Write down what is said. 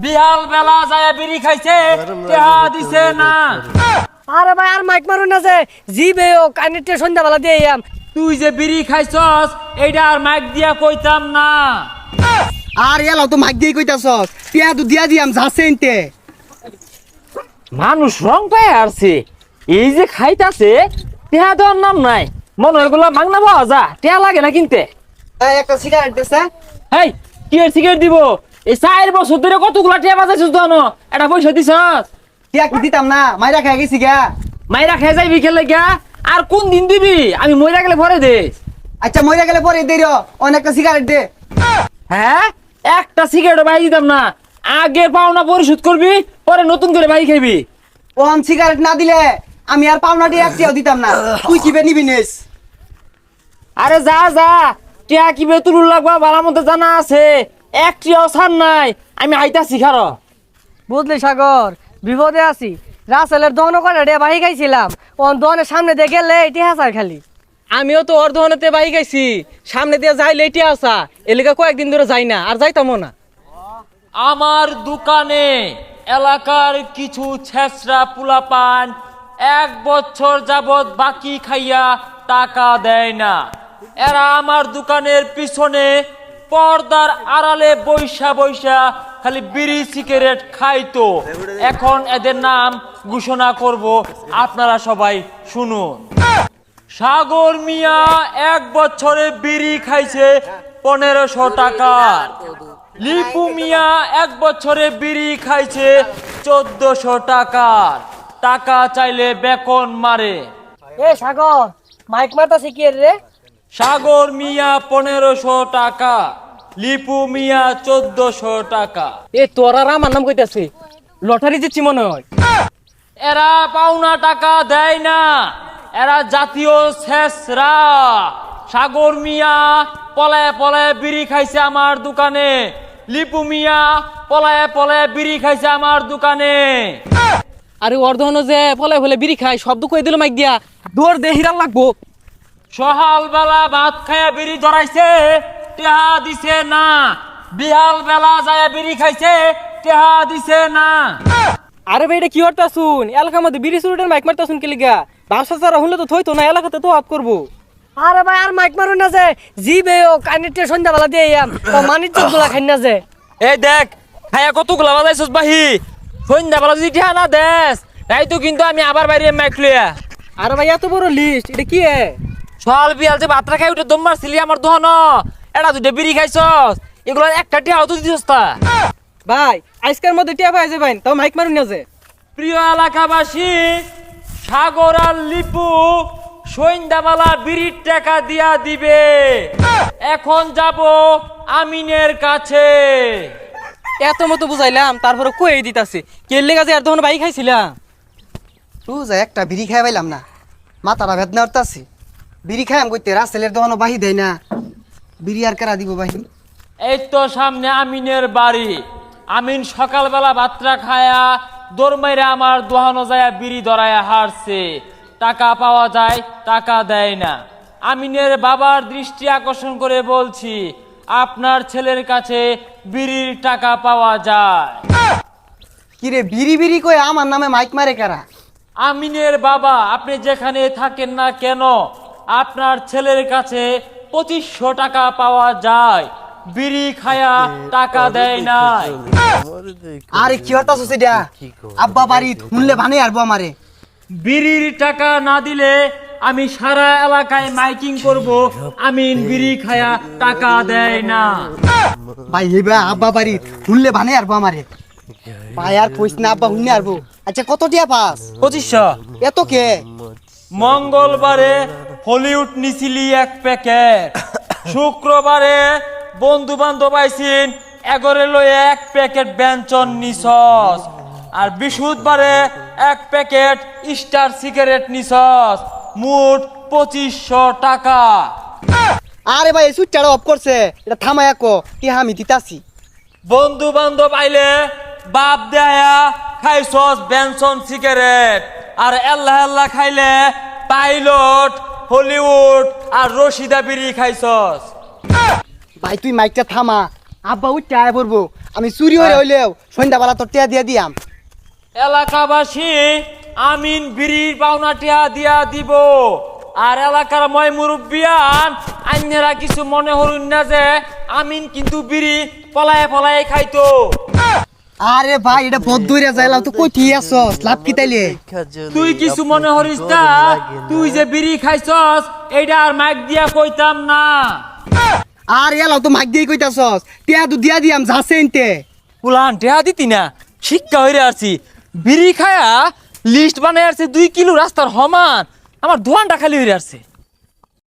বিহাল বেলা যায় বিড়ি খাইছে টেহা দিছে না। আরে ভাই আর মাইক মারুন না যে জিবে ও কানেটে সন্ধ্যাবেলা দিয়ে আম। তুই যে বিড়ি খাইছস এইটা আর মাইক দিয়া কইতাম না। আর এলাও তো মাইক দিয়ে কইতাছস টিয়া তো দিয়া দিয়াম যাচ্ছে এনতে। মানুষ রং পায় আসছে, এই যে খাইতাছে টেহা দেওয়ার নাম নাই। মনে হয় এগুলা মাগনা পাওয়া যা, টেহা লাগে না কিনতে। একটা সিগারেট দেছে। হেই কি এর সিগারেট দিব? এই 4 বছর ধরে কতগুলা টেহা বাজাইছিস জানো? এটা পয়সা দিছস? টিয়া কি দিতাম না, মাইরা খাই গেছি গা। মাইরা খেয়ে যাইবি খেলে গা। আর কোন দিন দিবি? আমি মইরা গেলে ভরে দে। আচ্ছা মইরা গেলে পরে দে রে, অনেকটা সিগারেট দে। হ্যাঁ, একটা সিগারেট বাই দিতাম না। আগে পাওনা পরিশোধ করবি, পরে নতুন করে বাই খাইবি। ওন সিগারেট না দিলে আমি আর পাওনাটি একটিও দিতাম না। তুই কিবে নিবি নিস? আরে যা যা, টিয়া কি বেতুল লাগবা ভালো মতো জানা আছে। একটিও ছাড় নাই, আমি আইতাছি খারো। বুঝলি সাগর, বিপদে আছি। রাসেলের দহন করে রে বাহি গাইছিলাম, ও দহনের সামনে দিয়ে গেলে এটি হাসার খালি। আমিও তো ওর দহনেতে বাই গাইছি, সামনে দিয়ে যাইলে এটি আসা এলাকা কয়েকদিন ধরে যাই না, আর যাইতামও না। আমার দোকানে এলাকার কিছু ছেসরা পুলাপান 1 বছর যাবত বাকি খাইয়া টাকা দেয় না। এরা আমার দোকানের পিছনে পর্দার আড়ালে বৈশা বৈশা খালি বিড়ি সিগারেট খাইতো। এখন এদের নাম ঘোষণা করব, আপনারা সবাই শুনুন। সাগর মিয়া 1 বছরে বিড়ি খাইছে 1500 টাকার। লিপু মিয়া 1 বছরে বিড়ি খাইছে 1400 টাকার। টাকা চাইলে বেকন মারে। এ সাগর, মাইক মারতা শিখিয়ে রে। সাগর মিয়া 1500 টাকা, লিপু মিয়া 1400 টাকা। এ তোর আর আমার নাম কইতাছে, লটারি জিতছি মনে হয়। এরা পাওনা টাকা দেয় না, এরা জাতীয় ছেসরা। সাগর মিয়া পলায় পলায় বিড়ি খাইছে আমার দোকানে। লিপু মিয়া পলায় পলায় বিড়ি খাইছে আমার দোকানে। আরে ওর দহনে যে ফলে ফলে বিড়ি খাই, শব্দ কই দিল মাইক দিয়া, দৌড় দে হিরাল লাগবো। সকাল বেলা ভাত খায়া বিড়ি ধরাইছে, টেহা দিছে না। বিহাল বেলা যায় বিড়ি খাইছে, টেহা দিছে না। আরে ভাই এটা কি হরতা শুন, এলাকার মধ্যে বিড়ি চুরিটার মাইক মারতা শুন কে লিগা? ব্যবসা ছাড়া হলে তো থইতো না, এলাকাতে তো আপ করবো। আরে ভাই আর মাইক মারুন না যে জিবে ও কানেটে সন্ধ্যাবেলা দিয়ে আম। ও মানির চোখগুলা খাই না যে। এই দেখ খায়া কতগুলা বাজাইছস বাহি। সন্ধ্যা বেলা যদি টেহা না দেস তাই তো কিন্তু আমি আবার বাইরে মাইক লইয়া। আরে ভাই এত বড় লিস্ট, এটা কি? সকাল বিয়াল যে ভাতটা খাই উঠে দম মারছিলি আমার দহন, এটা দুটো বিড়ি খাইছস, এগুলো একটা টেহাও তো দিছস তা। ভাই আজকের মধ্যে টিয়া পাই যাবেন, তাও মাইক মারুন না যে। প্রিয় এলাকাবাসী, সাগর আর লিপু সন্ধ্যাবেলা বিড়ির টাকা দিয়া দিবে। এখন যাব আমিনের কাছে। এত মতো বুঝাইলাম, তারপরে কই দিতাছে কে লেগা যে আর তখন বাই খাইছিলাম। তুই যা একটা বিড়ি খাই পাইলাম না, মাথাটা বেদনা উঠতাছে। বিড়ি খাইম কইতে রাসেলের দহনো বাহি দেয় না, বিড়ি আর কেরা দিব বাহি? এই তো সামনে আমিনের বাড়ি। আমিন সকালবেলা ভাতটা খায়া দৌড় মাইরা আমার দোহানো যায় বিড়ি ধরায়া হারছে। টাকা পাওয়া যায়, টাকা দেয় না। আমিনের বাবার দৃষ্টি আকর্ষণ করে বলছি, আপনার ছেলের কাছে বিড়ির টাকা পাওয়া যায়। কিরে বিড়ি বিড়ি কই আমার নামে মাইক মারে কারা? আমিনের বাবা, আপনি যেখানে থাকেন না কেন, আপনার ছেলের কাছে 2500 টাকা পাওয়া যায়। বিড়ি খায়া টাকা দেয় নাই। আরে কি হতাছস এটা? আব্বা বাড়ি শুনলে ভানে আরবো আমারে। বিড়ির টাকা না দিলে আমি সারা এলাকায় মাইকিং করব, আমিন বিড়ি খায়া টাকা দেয় না। ভাই হেবা আব্বা বাড়ি শুনলে ভানে আরবো আমারে। ভাই আর কইস না, আব্বা শুনে আরবো। আচ্ছা কত টিয়া পাস? 2500। এত কে? মঙ্গলবারে হলিউড নিছিলি 1 প্যাকেট। শুক্রবারে বন্ধু বান্ধব আইসিন এগরে লয়ে 1 প্যাকেট ব্যঞ্জন নিছস। আর বৃহস্পতিবারে 1 প্যাকেট স্টার সিগারেট নিছস। মোট 2500 টাকা। আরে ভাই সুইচটা অফ করছে, এটা থামায়া কো কি আমি দিতাছি। বন্ধু বান্ধব আইলে বাপ দেয়া খাইছস বেনসন সিগারেট, আর আল্লাহ আল্লাহ খাইলে পাইলট হলিউড আর রশিদা বিড়ি খাইছস। ভাই তুই মাইকটা থামা, আব্বা উঠতে আয় পড়বো। আমি চুরি হয়ে হইলেও সন্ধ্যাবেলা তোর টিয়া দিয়া দিয়াম। এলাকাবাসী আমিন বিড়ির পাওনা টিয়া দিয়া দিব। আর এলাকার ময় মুরব্বিয়ান আইনেরা কিছু মনে হরুন না যে আমিন কিন্তু বিড়ি পলায়ে পলায়ে খাইতো। আরে ভাই এটা বদুইরা যাইলাম তো কই ঠিক আছস লাভ কি তাইলে? তুই কিছু মনে হরিস না, তুই যে বিড়ি খাইছস এইটা আর মাইক দিয়া কইতাম না। আর এলাও তো মাইক দিয়ে কইতাছস টিয়া তো দিয়া দিয়াম যাচ্ছে এনতে। পুলান টেহা দিতি না, শিক্ষা হইরে আসছি। বিড়ি খায়া লিস্ট বানাই আসছে 2 কিলো রাস্তার সমান, আমার দোয়ানটা খালি হইরে আসছে।